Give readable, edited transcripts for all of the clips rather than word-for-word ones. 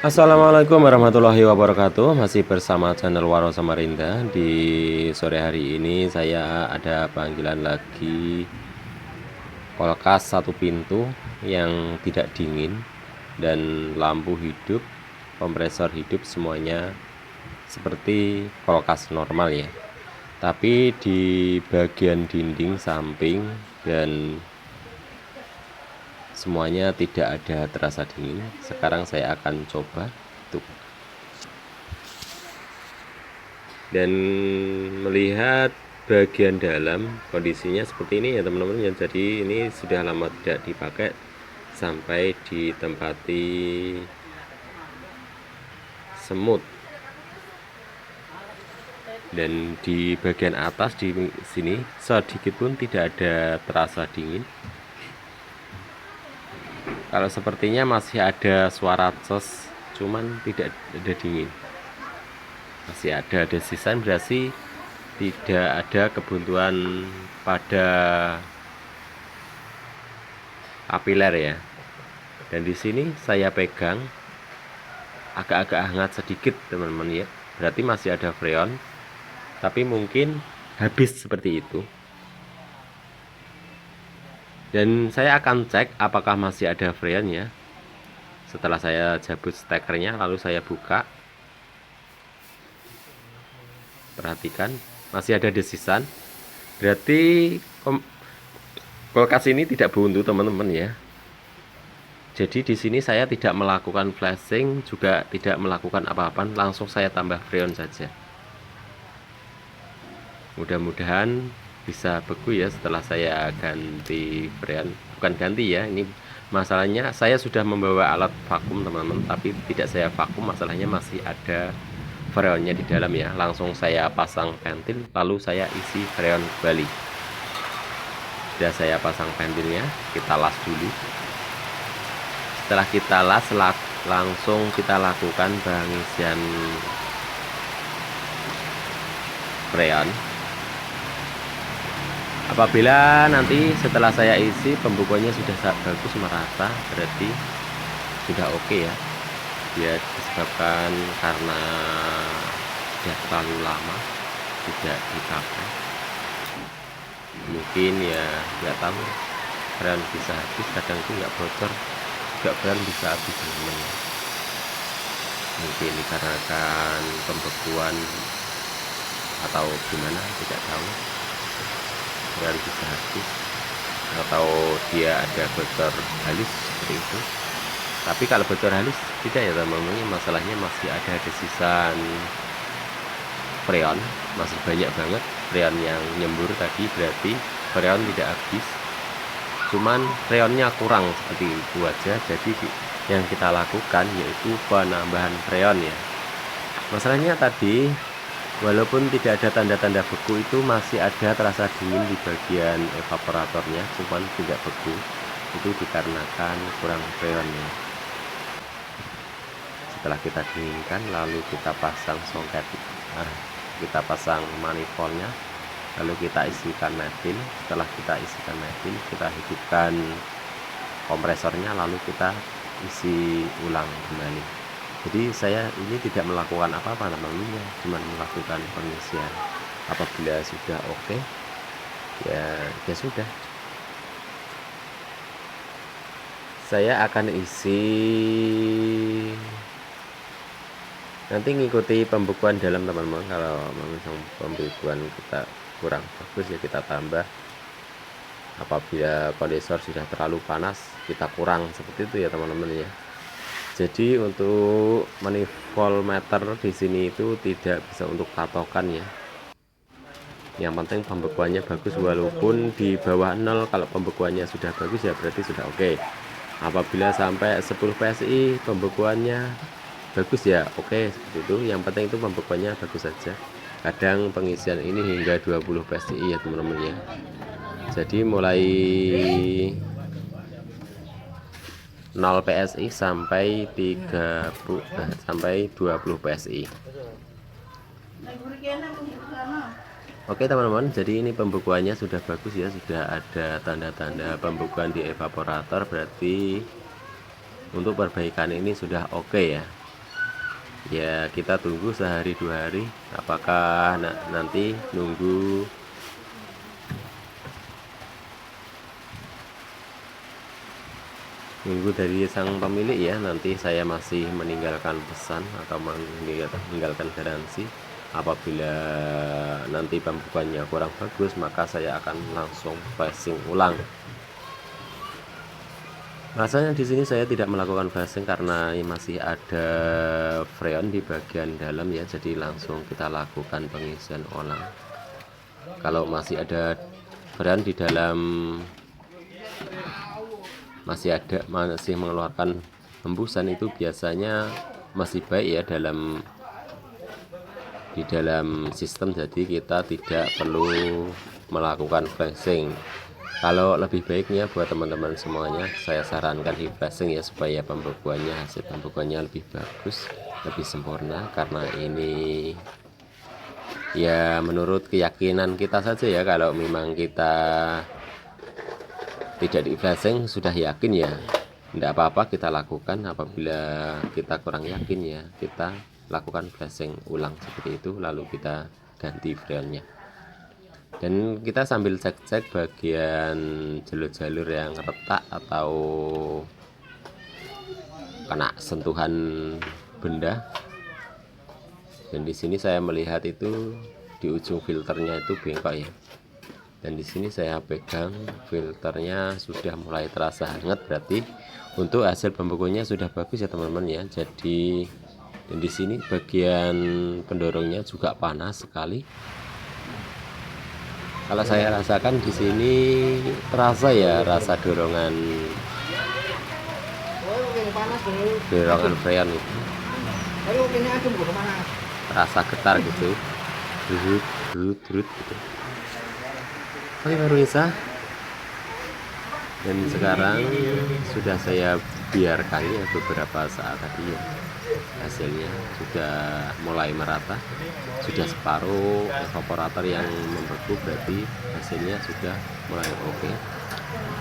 Assalamualaikum warahmatullahi wabarakatuh. Masih bersama channel Waro Samarinda. Di sore hari ini saya ada panggilan lagi kulkas satu pintu yang tidak dingin dan lampu hidup, kompresor hidup, semuanya seperti kulkas normal ya. Tapi di bagian dinding samping dan semuanya tidak ada terasa dingin. Sekarang saya akan coba tuh dan melihat bagian dalam kondisinya seperti ini ya teman-teman ya. Jadi ini sudah lama tidak dipakai sampai ditempati semut, dan di bagian atas di sini sedikit pun tidak ada terasa dingin. Kalau sepertinya masih ada suara cos, cuman tidak ada dingin. Masih ada desisan, berarti tidak ada kebuntuan pada apiler ya. Dan di sini saya pegang agak-agak hangat sedikit teman-teman ya. Berarti masih ada freon, tapi mungkin habis seperti itu. Dan saya akan cek apakah masih ada freonnya. Setelah saya cabut stekernya, lalu saya buka. Perhatikan, masih ada desisan. Berarti kulkas ini tidak buntu teman-teman ya. Jadi di sini saya tidak melakukan flashing, juga tidak melakukan apa-apa, langsung saya tambah freon saja. Mudah-mudahan bisa beku ya setelah saya ganti freon. Bukan ganti ya, ini masalahnya saya sudah membawa alat vakum teman-teman, tapi tidak saya vakum, masalahnya masih ada freonnya di dalam ya. Langsung saya pasang ventil, lalu saya isi freon kembali. Sudah saya pasang ventilnya, kita las dulu. Setelah kita las, langsung kita lakukan pengisian freon. Apabila nanti setelah saya isi pembukuannya sudah bagus merata, berarti sudah oke ya. Dia disebabkan karena sudah terlalu lama tidak dipakai. Mungkin ya nggak tahu, freon bisa habis, kadang itu nggak bocor, juga freon bisa habis teman-teman. Mungkin dikarenakan pembekuan atau gimana, tidak tahu. Freon bisa habis atau dia ada bocor halus seperti itu. Tapi kalau bocor halus tidak ya teman-teman, masalahnya masih ada desisan freon, masih banyak banget freon yang nyembur tadi, berarti freon tidak habis, cuman freonnya kurang seperti itu aja. Jadi yang kita lakukan yaitu penambahan freon ya. Masalahnya tadi walaupun tidak ada tanda-tanda beku, itu masih ada terasa dingin di bagian evaporatornya, cuman tidak beku. Itu dikarenakan kurang freonnya. Setelah kita dinginkan, lalu kita pasang soket, kita pasang manifoldnya, lalu kita isikan metin. Setelah kita isikan metin, kita hidupkan kompresornya, lalu kita isi ulang kembali. Jadi saya ini tidak melakukan apa-apa namanya, cuma melakukan pengisian. Apabila sudah oke, ya sudah. Saya akan isi, nanti ngikuti pembekuan dalam teman-teman. Kalau memang pembekuan kita kurang bagus ya kita tambah. Apabila kondensor sudah terlalu panas, kita kurang, seperti itu ya teman-teman ya. Jadi untuk manifold meter di sini itu tidak bisa untuk patokan ya. Yang penting pembekuannya bagus, walaupun di bawah 0. Kalau pembekuannya sudah bagus ya berarti sudah oke. Apabila sampai 10 PSI pembekuannya bagus ya oke, seperti itu. Yang penting itu pembekuannya bagus saja. Kadang pengisian ini hingga 20 PSI ya teman-teman ya. Jadi mulai 0 PSI sampai 30 sampai 20 PSI. Oke teman-teman, jadi ini pembekuannya sudah bagus ya, sudah ada tanda-tanda pembekuan di evaporator, berarti untuk perbaikan ini sudah oke ya. Ya kita tunggu sehari 2 hari, apakah nanti nunggu dari sang pemilik ya. Nanti saya masih meninggalkan pesan atau meninggalkan garansi. Apabila nanti pembukuannya kurang bagus, maka saya akan langsung flashing ulang. Rasanya di sini saya tidak melakukan flashing karena masih ada freon di bagian dalam ya, jadi langsung kita lakukan pengisian ulang. Kalau masih ada freon di dalam, masih mengeluarkan hembusan, itu biasanya masih baik ya di dalam sistem, jadi kita tidak perlu melakukan flashing. Kalau lebih baiknya buat teman-teman semuanya, saya sarankan di flashing ya, supaya hasil pembekuannya lebih bagus, lebih sempurna. Karena ini ya menurut keyakinan kita saja ya, kalau memang kita tidak di flashing sudah yakin ya tidak apa-apa kita lakukan. Apabila kita kurang yakin ya kita lakukan flashing ulang seperti itu, lalu kita ganti freonnya. Dan kita sambil cek-cek bagian jalur-jalur yang retak atau kena sentuhan benda. Dan di sini saya melihat itu di ujung filternya itu bengkok ya. Dan di sini saya pegang filternya sudah mulai terasa hangat, berarti untuk hasil pembekuannya sudah bagus ya teman-teman ya. Jadi dan di sini bagian pendorongnya juga panas sekali. Kalau saya rasakan di sini terasa ya rasa dorongan freon itu. Terasa getar gitu. Durut gitu. Oke pemirsa, dan sekarang sudah saya biarkan ya beberapa saat tadi ya, hasilnya sudah mulai merata, sudah separuh evaporator yang membeku, berarti hasilnya sudah mulai oke.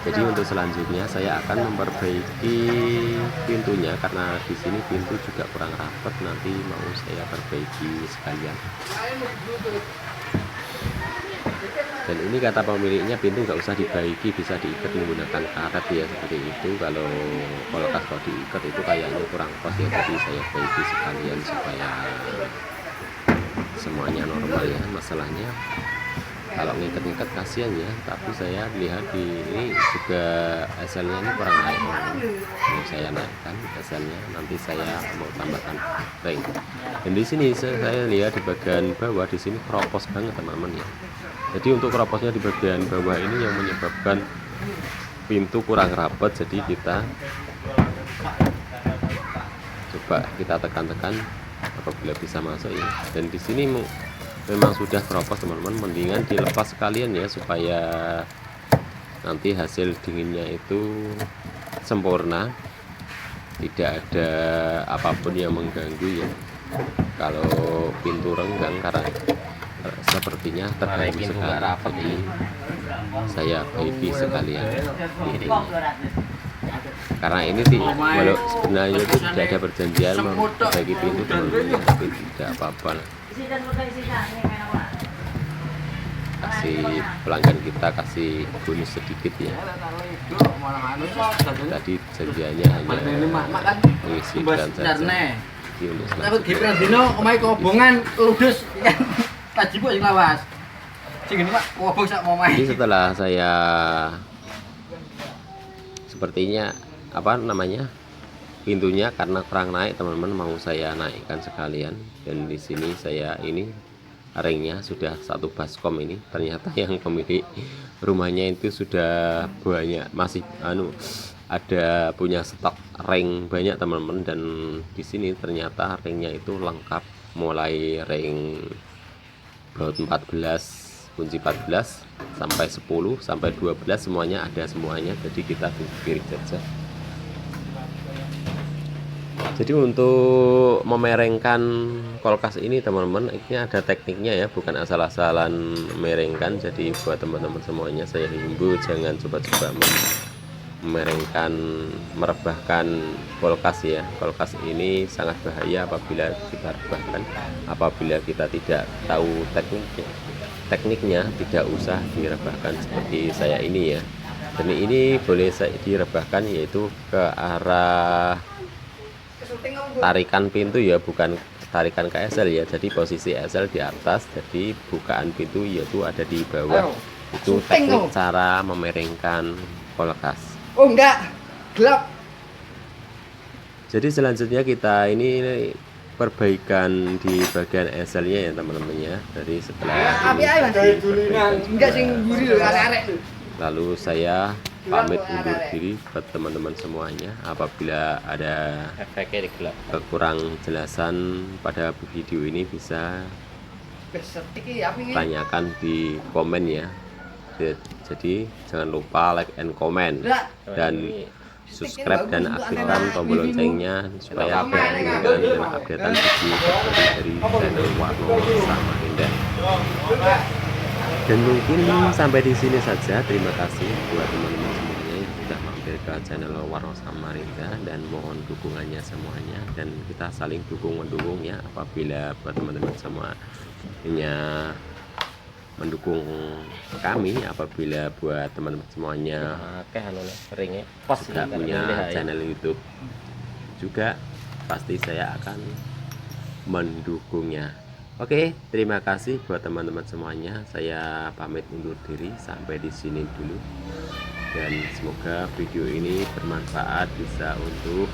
Jadi untuk selanjutnya saya akan memperbaiki pintunya, karena di sini pintu juga kurang rapat, nanti mau saya perbaiki sekalian. Dan ini kata pemiliknya pintu nggak usah dibaiki, bisa diikat menggunakan karet ya, seperti itu. Kalau diikat itu kayaknya kurang pas ya, jadi saya baiki sekalian supaya semuanya normal ya. Masalahnya kalau ngikat-ngikat kasihan ya, tapi saya lihat di ini juga SL-nya ini kurang naik. Ini saya naikkan SL-nya, nanti saya mau tambahkan ring. Dan di sini saya lihat di bagian bawah di sini keropos banget teman-teman ya. Jadi untuk keroposnya di bagian bawah ini yang menyebabkan pintu kurang rapat, jadi kita coba kita tekan-tekan apabila bisa masuk ya. Dan di sini memang sudah keropos teman-teman, mendingan dilepas sekalian ya, supaya nanti hasil dinginnya itu sempurna, tidak ada apapun yang mengganggu ya. Kalau pintu renggang karena sepertinya terganggu sekali, jadi saya baiki sekalian ini. Karena ini walau sebenarnya itu tidak ada perjanjian memperbaiki pintu teman-teman, tapi tidak apa-apa lah. Kasih pelanggan kita kasih bonus sedikit ya. Tadi janjiannya hanya mengisi dan saja. Takut Gibran Dino omahe kobongan ludus tajib kok sing lawas. Sing ngene Pak, kobong sak omahe. Jadi setelah saya sepertinya pintunya karena kurang naik teman-teman, mau saya naikkan sekalian. Dan di sini saya ini ringnya sudah satu baskom ini. Ternyata yang pemilik rumahnya itu sudah banyak, masih ada punya stok ring banyak teman-teman. Dan di sini ternyata ringnya itu lengkap, mulai ring baut 14, kunci 14 sampai 10 sampai 12 semuanya ada semuanya. Jadi kita pilih saja. Jadi untuk memerengkan kulkas ini teman-teman, ini ada tekniknya ya, bukan asal-asalan merengkan. Jadi buat teman-teman semuanya saya himbau jangan coba-coba memeringkan, merebahkan kulkas ya. Kulkas ini sangat bahaya apabila kita rebahkan, apabila kita tidak tahu tekniknya tidak usah direbahkan seperti saya ini ya. Dan ini boleh direbahkan yaitu ke arah tarikan pintu ya, bukan tarikan ke esel ya. Jadi posisi esel di atas, jadi bukaan pintu yaitu ada di bawah. Itu teknik cara memiringkan kulkas. Oh enggak, gelap. Jadi selanjutnya kita ini perbaikan di bagian eselnya ya teman-teman ya. Dari setelah enggak sing guri lho, arek-arek lho. Lalu saya pamit undur diri buat teman-teman semuanya. Apabila ada kekurang jelasan pada video ini bisa tanyakan di komen ya. Jadi jangan lupa like and comment dan subscribe dan aktifkan tombol loncengnya supaya ketinggalan dan updatean video dari channel Warno Samarinda. Dan mungkin sampai di sini saja. Terima kasih buat teman-teman semuanya yang sudah mampir ke channel Warno Samarinda dan mohon dukungannya semuanya, dan kita saling dukung mendukung ya. Apabila buat teman-teman semuanya mendukung kami, apabila buat teman-teman semuanya juga punya channel YouTube juga, pasti saya akan mendukungnya. Oke, terima kasih buat teman-teman semuanya. Saya pamit undur diri sampai di sini dulu. Dan semoga video ini bermanfaat, bisa untuk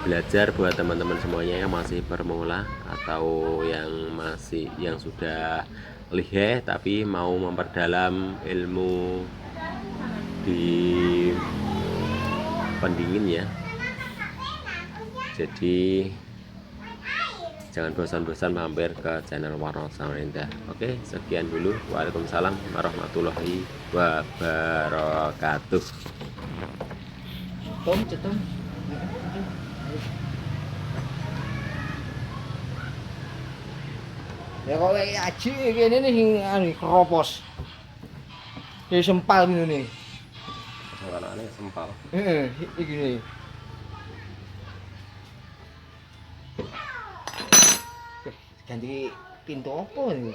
belajar buat teman-teman semuanya yang masih pemula atau yang sudah lihai tapi mau memperdalam ilmu di pendingin ya. Jadi jangan bosan-bosan mampir ke channel Warno Samarinda. Oke, sekian dulu. Waalaikumsalam warahmatullahi wabarakatuh. Cetum. Ya kok aji kene nih sing anu keropos. Ya sempal ngene. Warnane sempal. Heeh, iki nih. Ganti pintu apa ini?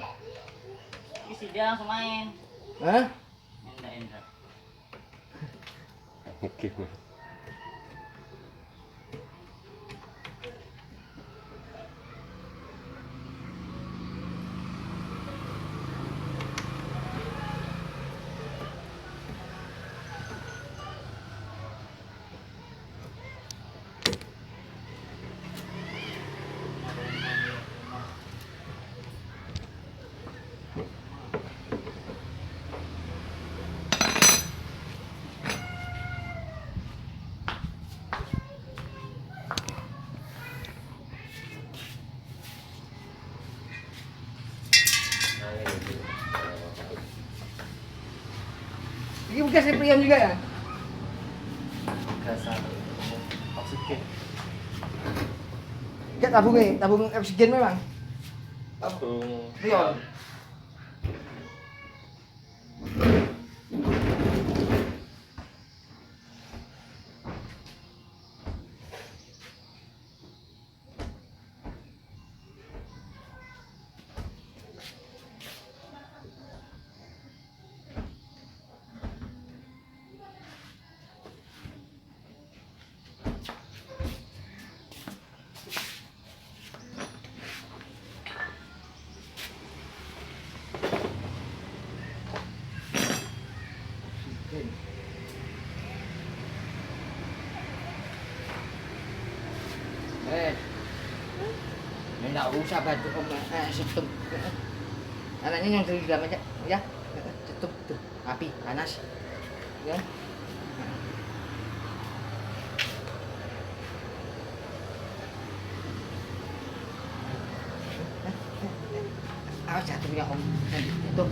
Isi dia langsung main. Hah? Enggak. Oke. Ini bekas Priam juga ya? Dasar oksigen. Enggak tabung oksigen memang. Tabung Priam. Nggak usah bantu sistem. Anaknya yang di dalam aja, ya. Tutup tuh, api panas, ya. Awas jatuhnya om, itu.